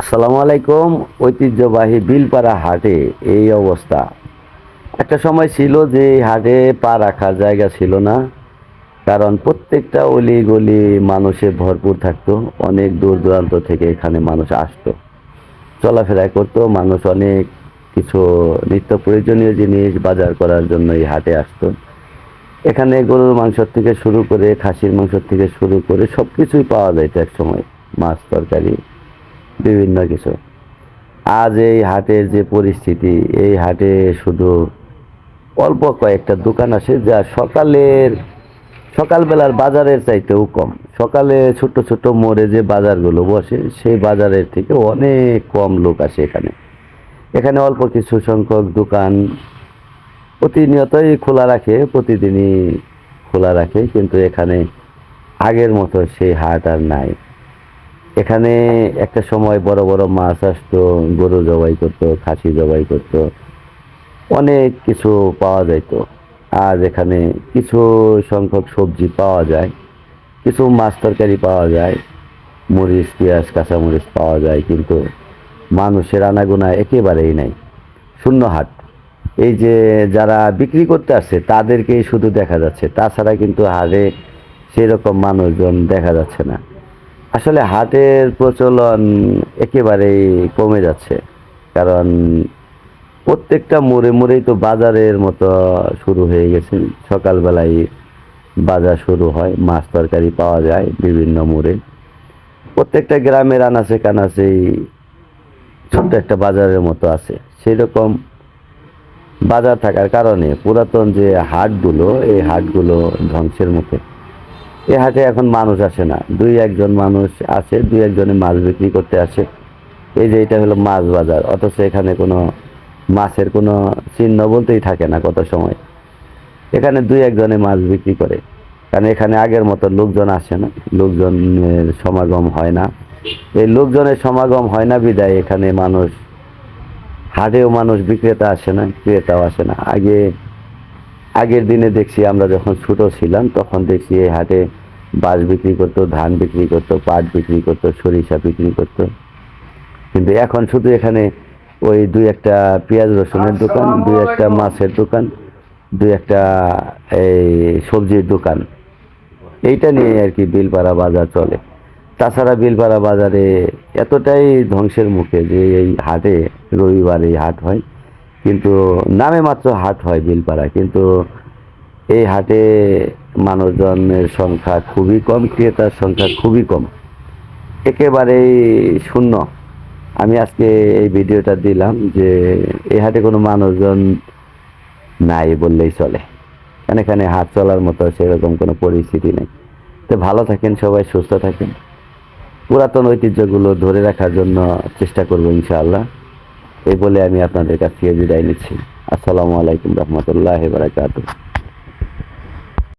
আসসালামু আলাইকুম। ঐতিহ্যবাহী বিলপাড়া হাটে এই অবস্থা। একটা সময় ছিল যে এই হাটে পা রাখার জায়গা ছিল না, কারণ প্রত্যেকটা অলি গলি মানুষে ভরপুর থাকতো। অনেক দূর দূরান্ত থেকে এখানে মানুষ আসতো, চলাফেরা করতো। মানুষ অনেক কিছু নিত্য প্রয়োজনীয় জিনিস বাজার করার জন্য এই হাটে আসতো। এখানে গরুর মাংস থেকে শুরু করে খাসির মাংস থেকে শুরু করে সব কিছুই পাওয়া যাইতো এক সময়, মাছ তরকারি বিভিন্ন কিছু। আজ এই হাটের যে পরিস্থিতি, এই হাটে শুধু অল্প কয়েকটা দোকান আসে যা সকালবেলার বাজারের চাইতেও কম। সকালে ছোট্ট ছোট্ট মোড়ে যে বাজারগুলো বসে সেই বাজারের থেকে অনেক কম লোক আসে এখানে। এখানে অল্প কিছু সংখ্যক দোকান প্রতিনিয়তই খোলা রাখে, প্রতিদিনই খোলা রাখে, কিন্তু এখানে আগের মতো সেই হাট আর নাই। এখানে একটা সময় বড় বড় মাছ আসতো, গরু জবাই করতো, খাসি জবাই করতো, অনেক কিছু পাওয়া যাইতো। আজ এখানে কিছু সংখ্যক সবজি পাওয়া যায়, কিছু মাছ তরকারি পাওয়া যায়, মরিচ পেঁয়াজ কাঁচামরিচ পাওয়া যায়, কিন্তু মানুষের আনাগোনা একেবারেই নাই। শূন্য হাট। এই যে যারা বিক্রি করতে আসছে তাদেরকেই শুধু দেখা যাচ্ছে, তাছাড়া কিন্তু হাটে সেরকম মানুষজন দেখা যাচ্ছে না। আসলে হাটের প্রচলন একেবারেই কমে যাচ্ছে, কারণ প্রত্যেকটা মোড়ে মোড়েই তো বাজারের মতো শুরু হয়ে গেছে। সকালবেলায় বাজার শুরু হয়, মাছ তরকারি পাওয়া যায় বিভিন্ন মোড়ে। প্রত্যেকটা গ্রামের আনাচে কানাচেই ছোট্ট একটা বাজারের মতো আছে। সেই রকম বাজার থাকার কারণে পুরাতন যে হাটগুলো, এই হাটগুলো ধ্বংসের মুখে। এই হাটে এখন মানুষ আসে না, দুই একজন মানুষ আসে, দুই একজনে মাছ বিক্রি করতে আসে। এই যে এটা হলো মাছ বাজার, অথচ এখানে কোনো মাছের কোনো চিহ্ন বলতেই থাকে না কত সময়। এখানে দুই একজনে মাছ বিক্রি করে, কারণ এখানে আগের মতো লোকজন আসে না, লোকজনের সমাগম হয় না। এই লোকজনের সমাগম হয় না বিদায় এখানে মানুষ, হাটেও মানুষ বিক্রেতা আসে না, ক্রেতাও আসে না। আগের দিনে দেখছি, আমরা যখন ছোট ছিলাম তখন দেখছি এই হাটে বাঁশ বিক্রি করতো, ধান বিক্রি করতো, পাট বিক্রি করতো, সরিষা বিক্রি করতো। কিন্তু এখন শুধু এখানে ওই দুই একটা পেঁয়াজ রসুনের দোকান, দুই একটা মাছের দোকান, দুই একটা এই সবজির দোকান, এইটা নিয়ে আর কি বিলপাড়া বাজার চলে। তাছাড়া বিলপাড়া বাজারে এতটাই ধ্বংসের মুখে যে এই হাটে, রবিবার এই হাট হয়, কিন্তু নামে মাত্র হাট হয় বিলপাড়া, কিন্তু এই হাটে মানুষজনের সংখ্যা খুবই কম, ক্রেতার সংখ্যা খুবই কম, একেবারেই শূন্য। আমি আজকে এই ভিডিওটা দিলাম যে এই হাটে কোনো মানুষজন নাই বললেই চলে, কারণ এখানে হাট চলার মতো সেরকম কোনো পরিস্থিতি নেই। তো ভালো থাকেন সবাই, সুস্থ থাকেন। পুরাতন ঐতিহ্যগুলো ধরে রাখার জন্য চেষ্টা করবো ইনশাআল্লাহ। এই বলে আমি আপনাদের কাছ থেকে বিদায় নিচ্ছি। আসসালামু আলাইকুম রহমতুল্লাহ বারাকাতুহু।